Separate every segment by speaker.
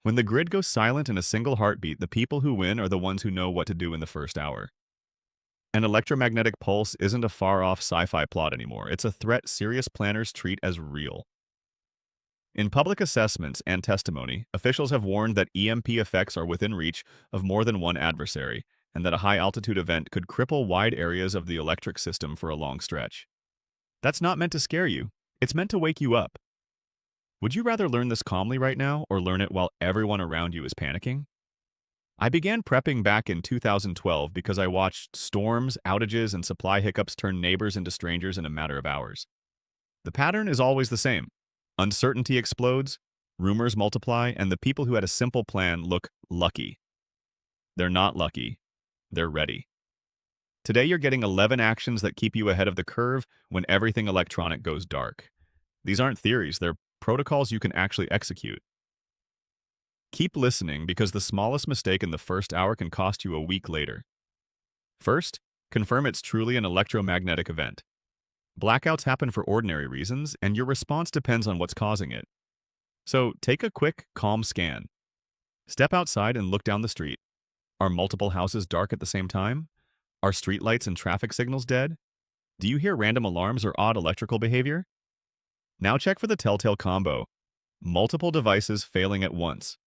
Speaker 1: When the grid goes silent in a single heartbeat, the people who win are the ones who know what to do in the first hour. An electromagnetic pulse isn't a far-off sci-fi plot anymore. It's a threat serious planners treat as real. In public assessments and testimony, officials have warned that EMP effects are within reach of more than one adversary, and that a high-altitude event could cripple wide areas of the electric system for a long stretch. That's not meant to scare you. It's meant to wake you up. Would you rather learn this calmly right now or learn it while everyone around you is panicking? I began prepping back in 2012 because I watched storms, outages, and supply hiccups turn neighbors into strangers in a matter of hours. The pattern is always the same. Uncertainty explodes, rumors multiply, and the people who had a simple plan look lucky. They're not lucky. They're ready. Today you're getting 11 actions that keep you ahead of the curve when everything electronic goes dark. These aren't theories, they're protocols you can actually execute. Keep listening because the smallest mistake in the first hour can cost you a week later. First, confirm it's truly an electromagnetic event. Blackouts happen for ordinary reasons, and your response depends on what's causing it. So take a quick, calm scan. Step outside and look down the street. Are multiple houses dark at the same time? Are streetlights and traffic signals dead? Do you hear random alarms or odd electrical behavior? Now check for the telltale combo. Multiple devices failing at once.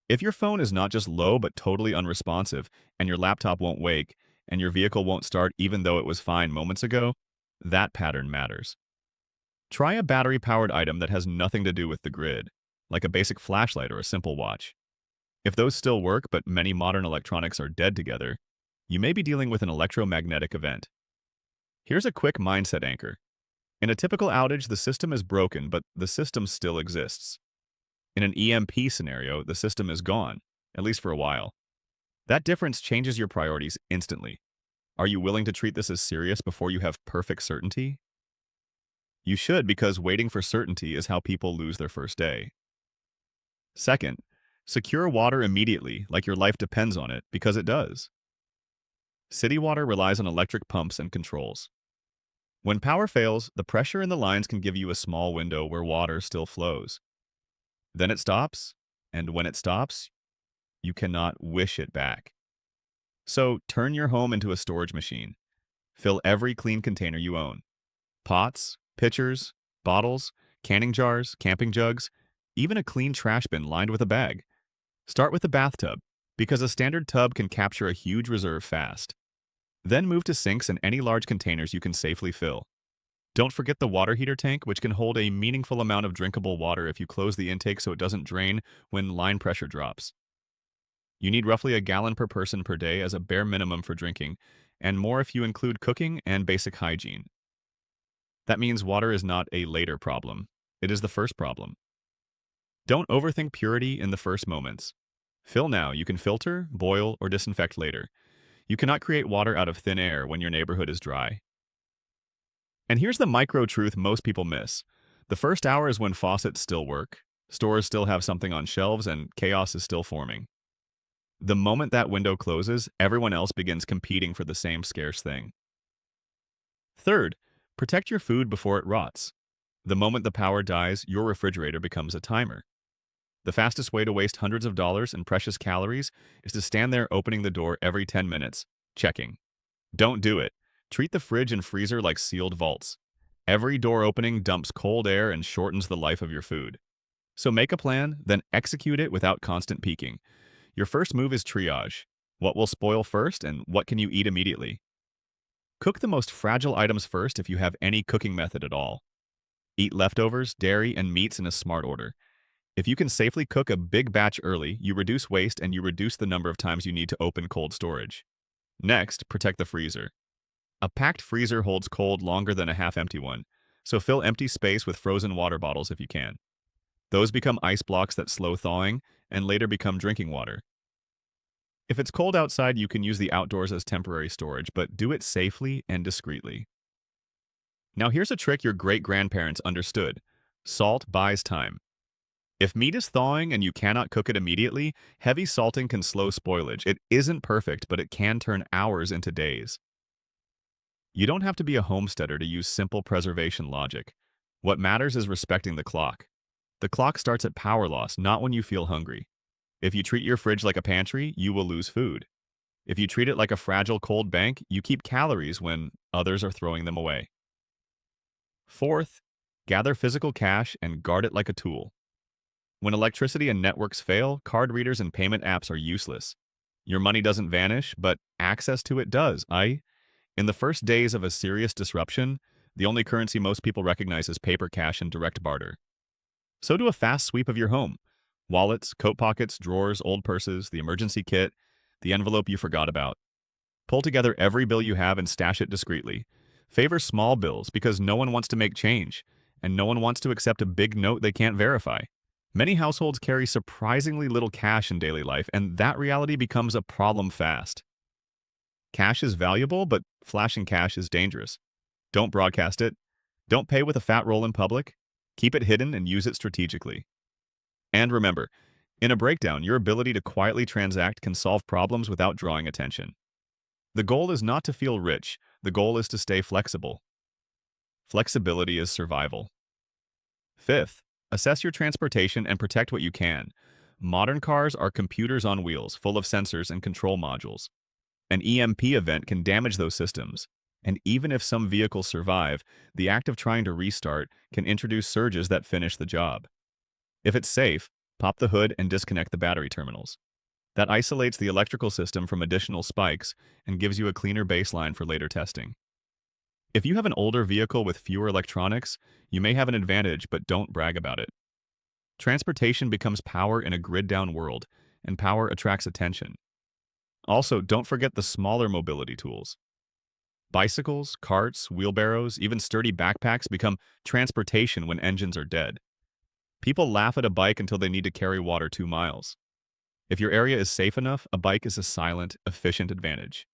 Speaker 1: If your phone is not just low but totally unresponsive, and your laptop won't wake, and your vehicle won't start even though it was fine moments ago, that pattern matters. Try a battery-powered item that has nothing to do with the grid, like a basic flashlight or a simple watch. If those still work but many modern electronics are dead together, you may be dealing with an electromagnetic event. Here's a quick mindset anchor. In a typical outage, the system is broken, but the system still exists. In an EMP scenario, the system is gone, at least for a while. That difference changes your priorities instantly. Are you willing to treat this as serious before you have perfect certainty? You should, because waiting for certainty is how people lose their first day. Second, secure water immediately, like your life depends on it, because it does. City water relies on electric pumps and controls. When power fails, the pressure in the lines can give you a small window where water still flows. Then it stops, and when it stops, you cannot wish it back. So turn your home into a storage machine. Fill every clean container you own. Pots, pitchers, bottles, canning jars, camping jugs, even a clean trash bin lined with a bag. Start with the bathtub, because a standard tub can capture a huge reserve fast. Then move to sinks and any large containers you can safely fill. Don't forget the water heater tank, which can hold a meaningful amount of drinkable water if you close the intake so it doesn't drain when line pressure drops. You need roughly a gallon per person per day as a bare minimum for drinking, and more if you include cooking and basic hygiene. That means water is not a later problem. It is the first problem. Don't overthink purity in the first moments. Fill now. You can filter, boil, or disinfect later. You cannot create water out of thin air when your neighborhood is dry. And here's the micro truth most people miss. The first hour is when faucets still work, stores still have something on shelves, and chaos is still forming. The moment that window closes, everyone else begins competing for the same scarce thing. Third, protect your food before it rots. The moment the power dies, your refrigerator becomes a timer. The fastest way to waste hundreds of dollars in precious calories is to stand there opening the door every 10 minutes, checking. Don't do it. Treat the fridge and freezer like sealed vaults. Every door opening dumps cold air and shortens the life of your food. So make a plan, then execute it without constant peeking. Your first move is triage. What will spoil first and what can you eat immediately? Cook the most fragile items first if you have any cooking method at all. Eat leftovers, dairy, and meats in a smart order. If you can safely cook a big batch early, you reduce waste and you reduce the number of times you need to open cold storage. Next, protect the freezer. A packed freezer holds cold longer than a half-empty one, so fill empty space with frozen water bottles if you can. Those become ice blocks that slow thawing and later become drinking water. If it's cold outside, you can use the outdoors as temporary storage, but do it safely and discreetly. Now here's a trick your great-grandparents understood. Salt buys time. If meat is thawing and you cannot cook it immediately, heavy salting can slow spoilage. It isn't perfect, but it can turn hours into days. You don't have to be a homesteader to use simple preservation logic. What matters is respecting the clock. The clock starts at power loss, not when you feel hungry. If you treat your fridge like a pantry, you will lose food. If you treat it like a fragile cold bank, you keep calories when others are throwing them away. Fourth, gather physical cash and guard it like a tool. When electricity and networks fail, card readers and payment apps are useless. Your money doesn't vanish, but access to it does. In the first days of a serious disruption, the only currency most people recognize is paper cash and direct barter. So do a fast sweep of your home. Wallets, coat pockets, drawers, old purses, the emergency kit, the envelope you forgot about. Pull together every bill you have and stash it discreetly. Favor small bills because no one wants to make change, and no one wants to accept a big note they can't verify. Many households carry surprisingly little cash in daily life, and that reality becomes a problem fast. Cash is valuable, but flashing cash is dangerous. Don't broadcast it. Don't pay with a fat roll in public. Keep it hidden and use it strategically. And remember, in a breakdown, your ability to quietly transact can solve problems without drawing attention. The goal is not to feel rich. The goal is to stay flexible. Flexibility is survival. Fifth, assess your transportation and protect what you can. Modern cars are computers on wheels, full of sensors and control modules. An EMP event can damage those systems. And even if some vehicles survive, the act of trying to restart can introduce surges that finish the job. If it's safe, pop the hood and disconnect the battery terminals. That isolates the electrical system from additional spikes and gives you a cleaner baseline for later testing. If you have an older vehicle with fewer electronics, you may have an advantage, but don't brag about it. Transportation becomes power in a grid-down world, and power attracts attention. Also, don't forget the smaller mobility tools. Bicycles, carts, wheelbarrows, even sturdy backpacks become transportation when engines are dead. People laugh at a bike until they need to carry water 2 miles. If your area is safe enough, a bike is a silent, efficient advantage.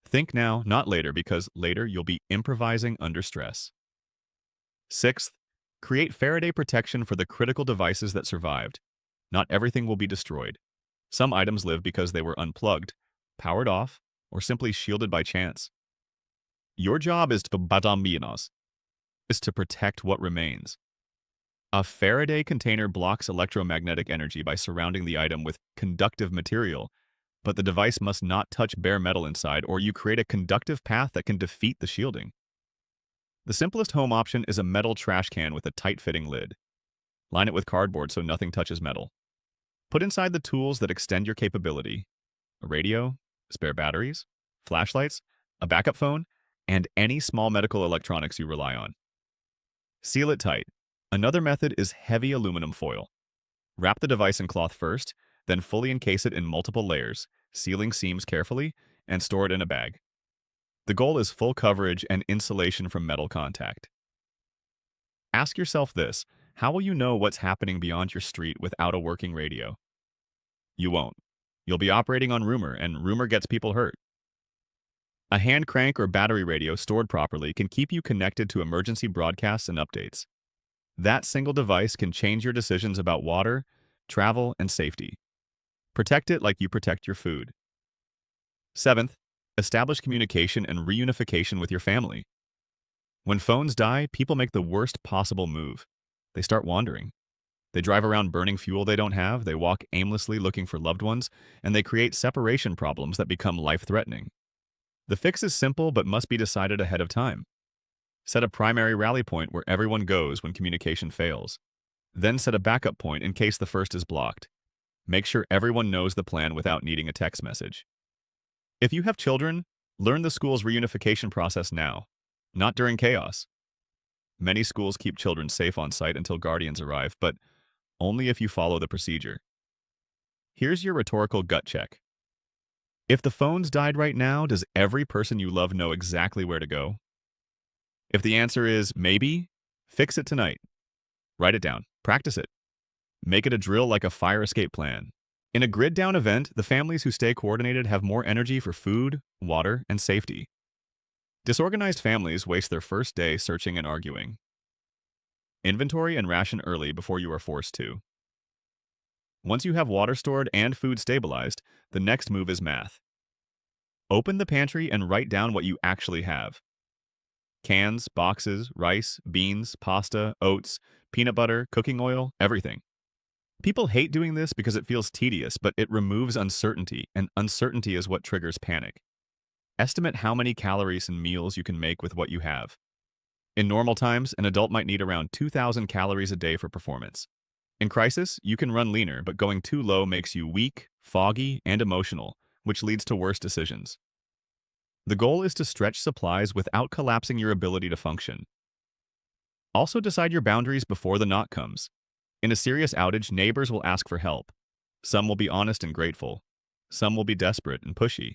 Speaker 1: Think now, not later, because later you'll be improvising under stress. Sixth, create Faraday protection for the critical devices that survived. Not everything will be destroyed. Some items live because they were unplugged, powered off, or simply shielded by chance. Your job is to protect what remains. A Faraday container blocks electromagnetic energy by surrounding the item with conductive material, but the device must not touch bare metal inside, or you create a conductive path that can defeat the shielding. The simplest home option is a metal trash can with a tight-fitting lid. Line it with cardboard so nothing touches metal. Put inside the tools that extend your capability: a radio, spare batteries, flashlights, a backup phone, and any small medical electronics you rely on. Seal it tight. Another method is heavy aluminum foil. Wrap the device in cloth first, then fully encase it in multiple layers, sealing seams carefully, and store it in a bag. The goal is full coverage and insulation from metal contact. Ask yourself this: how will you know what's happening beyond your street without a working radio? You won't. You'll be operating on rumor, and rumor gets people hurt. A hand crank or battery radio stored properly can keep you connected to emergency broadcasts and updates. That single device can change your decisions about water, travel, and safety. Protect it like you protect your food. Seventh, establish communication and reunification with your family. When phones die, people make the worst possible move. They start wandering. They drive around burning fuel they don't have, they walk aimlessly looking for loved ones, and they create separation problems that become life-threatening. The fix is simple but must be decided ahead of time. Set a primary rally point where everyone goes when communication fails. Then set a backup point in case the first is blocked. Make sure everyone knows the plan without needing a text message. If you have children, learn the school's reunification process now, not during chaos. Many schools keep children safe on site until guardians arrive, but only if you follow the procedure. Here's your rhetorical gut check. If the phones died right now, does every person you love know exactly where to go? If the answer is maybe, fix it tonight. Write it down. Practice it. Make it a drill like a fire escape plan. In a grid-down event, the families who stay coordinated have more energy for food, water, and safety. Disorganized families waste their first day searching and arguing. Inventory and ration early before you are forced to. Once you have water stored and food stabilized, the next move is math. Open the pantry and write down what you actually have. Cans, boxes, rice, beans, pasta, oats, peanut butter, cooking oil, everything. People hate doing this because it feels tedious, but it removes uncertainty, and uncertainty is what triggers panic. Estimate how many calories and meals you can make with what you have. In normal times, an adult might need around 2,000 calories a day for performance. In crisis, you can run leaner, but going too low makes you weak, foggy, and emotional, which leads to worse decisions. The goal is to stretch supplies without collapsing your ability to function. Also decide your boundaries before the knock comes. In a serious outage, neighbors will ask for help. Some will be honest and grateful. Some will be desperate and pushy.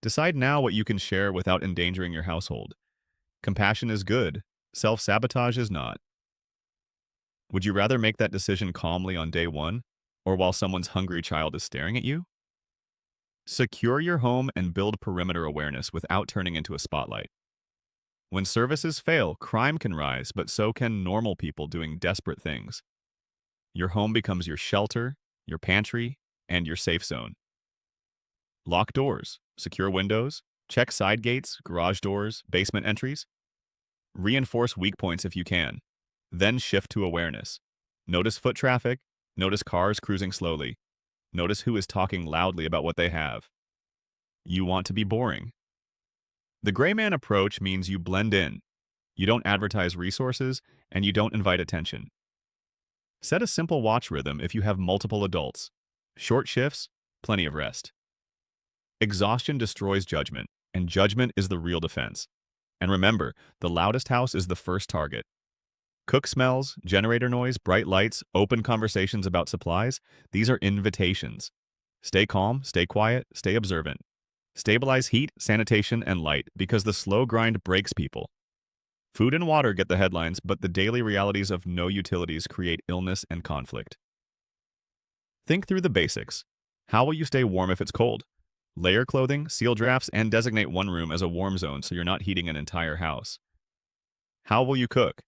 Speaker 1: Decide now what you can share without endangering your household. Compassion is good. Self-sabotage is not. Would you rather make that decision calmly on day one, or while someone's hungry child is staring at you? Secure your home and build perimeter awareness without turning into a spotlight. When services fail, crime can rise, but so can normal people doing desperate things. Your home becomes your shelter, your pantry, and your safe zone. Lock doors, secure windows, check side gates, garage doors, basement entries. Reinforce weak points if you can. Then shift to awareness. Notice foot traffic, notice cars cruising slowly. Notice who is talking loudly about what they have. You want to be boring. The gray man approach means you blend in. You don't advertise resources, and you don't invite attention. Set a simple watch rhythm if you have multiple adults. Short shifts, plenty of rest. Exhaustion destroys judgment, and judgment is the real defense. And remember, the loudest house is the first target. Cook smells, generator noise, bright lights, open conversations about supplies, these are invitations. Stay calm, stay quiet, stay observant. Stabilize heat, sanitation, and light because the slow grind breaks people. Food and water get the headlines, but the daily realities of no utilities create illness and conflict. Think through the basics. How will you stay warm if it's cold? Layer clothing, seal drafts, and designate one room as a warm zone so you're not heating an entire house. How will you cook?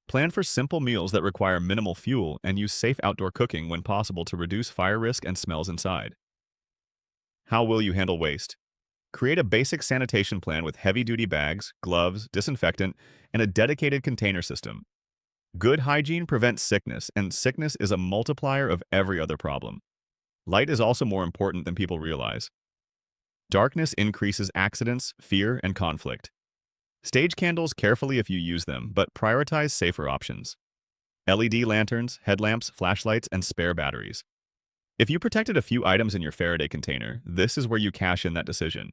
Speaker 1: Plan for simple meals that require minimal fuel and use safe outdoor cooking when possible to reduce fire risk and smells inside. How will you handle waste? Create a basic sanitation plan with heavy-duty bags, gloves, disinfectant, and a dedicated container system. Good hygiene prevents sickness, and sickness is a multiplier of every other problem. Light is also more important than people realize. Darkness increases accidents, fear, and conflict. Stage candles carefully if you use them, but prioritize safer options. LED lanterns, headlamps, flashlights, and spare batteries. If you protected a few items in your Faraday container, this is where you cash in that decision.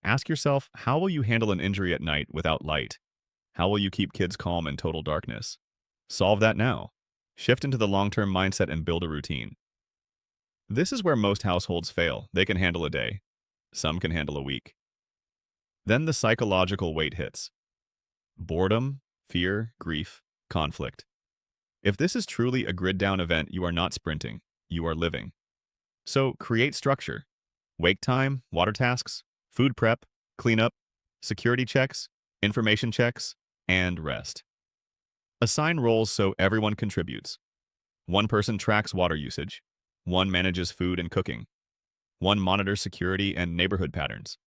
Speaker 1: Ask yourself, how will you handle an injury at night without light? How will you keep kids calm in total darkness? Solve that now. Shift into the long-term mindset and build a routine. This is where most households fail. They can handle a day. Some can handle a week. Then the psychological weight hits. Boredom, fear, grief, conflict. If this is truly a grid-down event, you are not sprinting. You are living. So create structure. Wake time, water tasks, food prep, cleanup, security checks, information checks, and rest. Assign roles so everyone contributes. One person tracks water usage. One manages food and cooking. One monitors security and neighborhood patterns.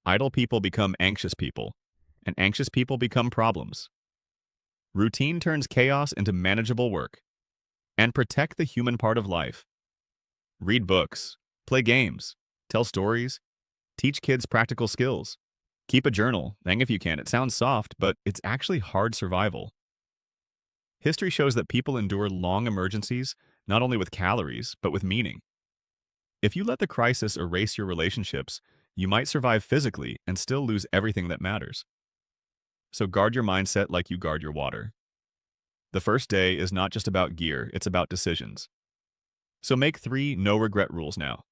Speaker 1: Idle people become anxious people, and anxious people become problems. Routine turns chaos into manageable work. And protect the human part of life. Read books, play games, tell stories, teach kids practical skills. Keep a journal, bang if you can. It sounds soft, but it's actually hard survival. History shows that people endure long emergencies, not only with calories, but with meaning. If you let the crisis erase your relationships, you might survive physically and still lose everything that matters. So guard your mindset like you guard your water. The first day is not just about gear, it's about decisions. So make 3 no-regret rules now.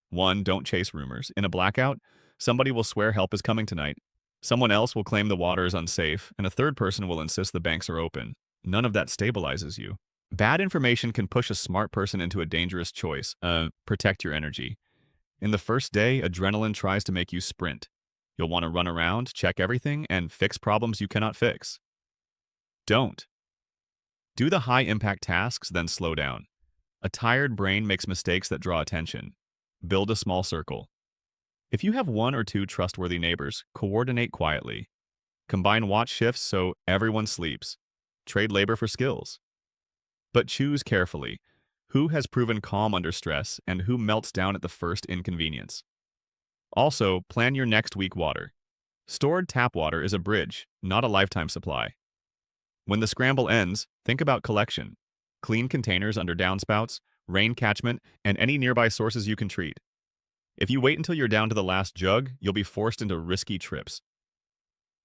Speaker 1: 1, don't chase rumors. In a blackout, somebody will swear help is coming tonight. Someone else will claim the water is unsafe, and a third person will insist the banks are open. None of that stabilizes you. Bad information can push a smart person into a dangerous choice. Protect your energy. In the first day, adrenaline tries to make you sprint. You'll want to run around, check everything, and fix problems you cannot fix. Don't. Do the high-impact tasks, then slow down. A tired brain makes mistakes that draw attention. Build a small circle. If you have 1 or 2 trustworthy neighbors, coordinate quietly. Combine watch shifts so everyone sleeps. Trade labor for skills. But choose carefully. Who has proven calm under stress and who melts down at the first inconvenience? Also, plan your next week water. Stored tap water is a bridge, not a lifetime supply. When the scramble ends, think about collection. Clean containers under downspouts, rain catchment, and any nearby sources you can treat. If you wait until you're down to the last jug, you'll be forced into risky trips.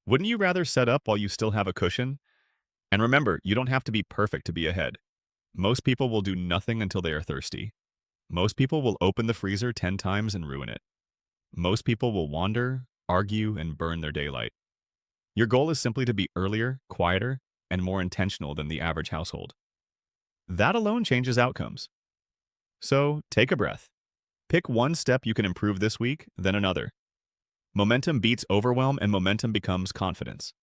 Speaker 1: Wouldn't you rather set up while you still have a cushion? And remember, you don't have to be perfect to be ahead. Most people will do nothing until they are thirsty. Most people will open the freezer 10 times and ruin it. Most people will wander, argue, and burn their daylight. Your goal is simply to be earlier, quieter, and more intentional than the average household. That alone changes outcomes. So, take a breath. Pick one step you can improve this week, then another. Momentum beats overwhelm and momentum becomes confidence.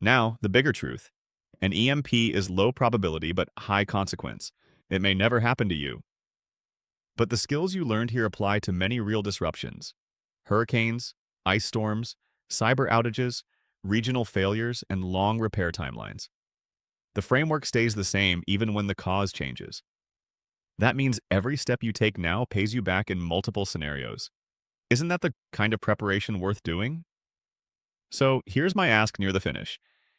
Speaker 1: Now, the bigger truth. An EMP is low probability but high consequence. It may never happen to you. But the skills you learned here apply to many real disruptions. Hurricanes, ice storms, cyber outages, regional failures, and long repair timelines. The framework stays the same even when the cause changes. That means every step you take now pays you back in multiple scenarios. Isn't that the kind of preparation worth doing? So here's my ask near the finish.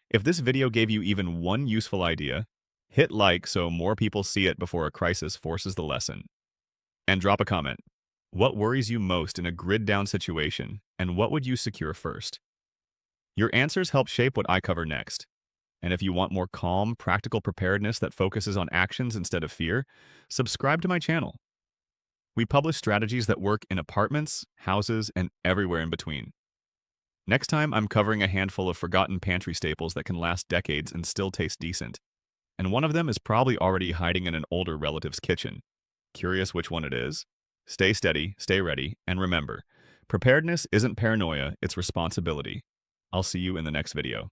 Speaker 1: If this video gave you even one useful idea, hit like so more people see it before a crisis forces the lesson. And drop a comment. What worries you most in a grid-down situation, and what would you secure first? Your answers help shape what I cover next. And if you want more calm, practical preparedness that focuses on actions instead of fear, subscribe to my channel. We publish strategies that work in apartments, houses, and everywhere in between. Next time, I'm covering a handful of forgotten pantry staples that can last decades and still taste decent. And one of them is probably already hiding in an older relative's kitchen. Curious which one it is? Stay steady, stay ready, and remember, preparedness isn't paranoia, it's responsibility. I'll see you in the next video.